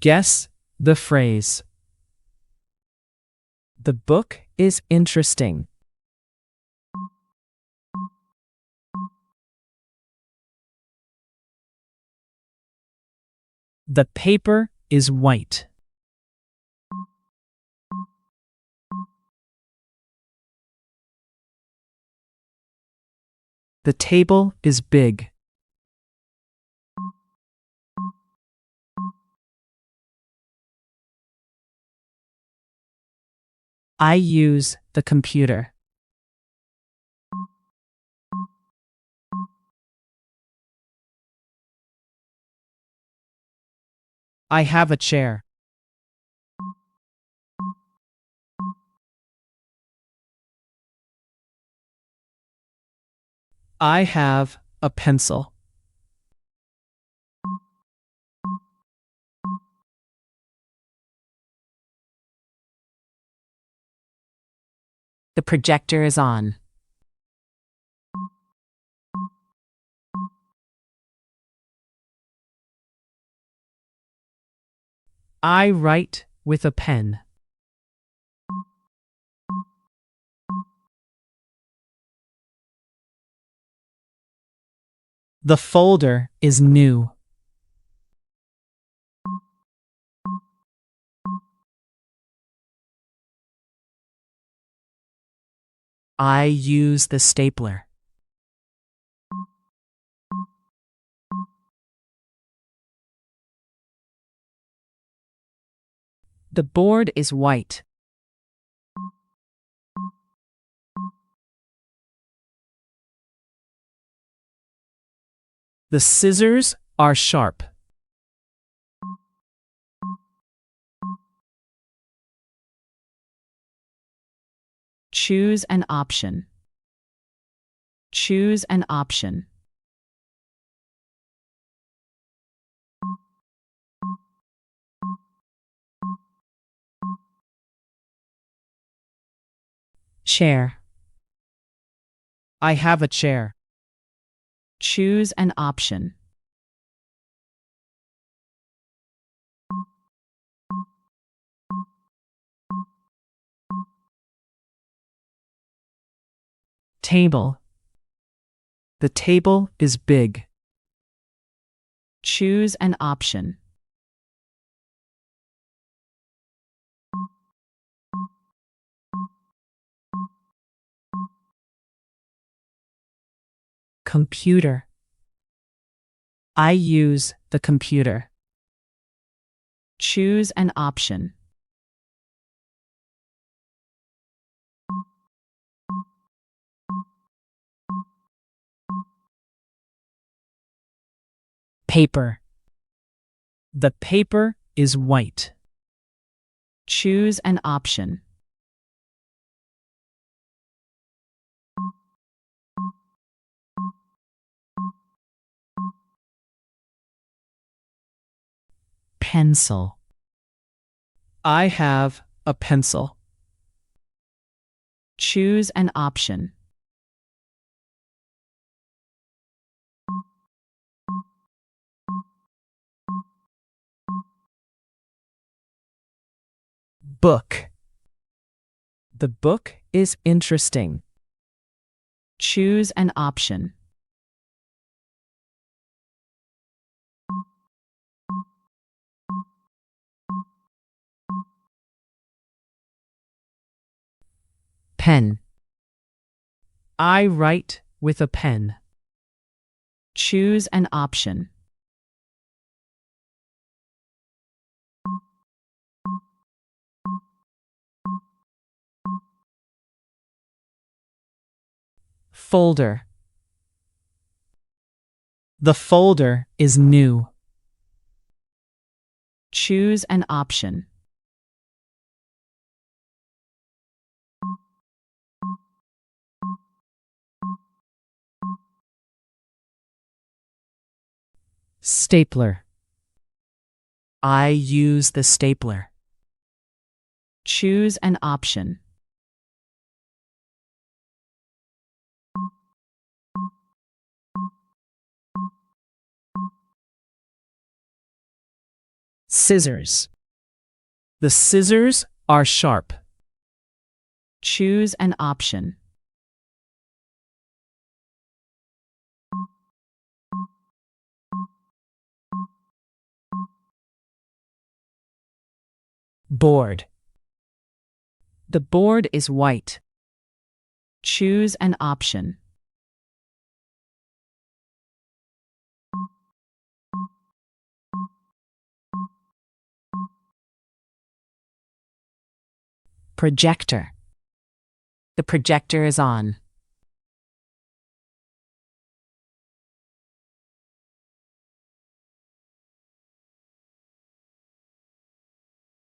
Guess the phrase. The book is interesting. The paper is white. The table is big. I use the computer. I have a chair. I have a pencil. The projector is on. I write with a pen. The folder is new. I use the stapler. The board is white. The scissors are sharp. Choose an option. Choose an option. Chair. I have a chair. Choose an option. Table. The table is big. Choose an option. Computer. I use the computer. Choose an option. Paper. The paper is white. Choose an option. Pencil. I have a pencil. Choose an option. Book. The book is interesting. Choose an option. Pen. I write with a pen. Choose an option. Folder. The folder is new. Choose an option. Stapler. I use the stapler. Choose an option. Scissors. The scissors are sharp. Choose an option. Board. The board is white. Choose an option. Projector. The projector is on.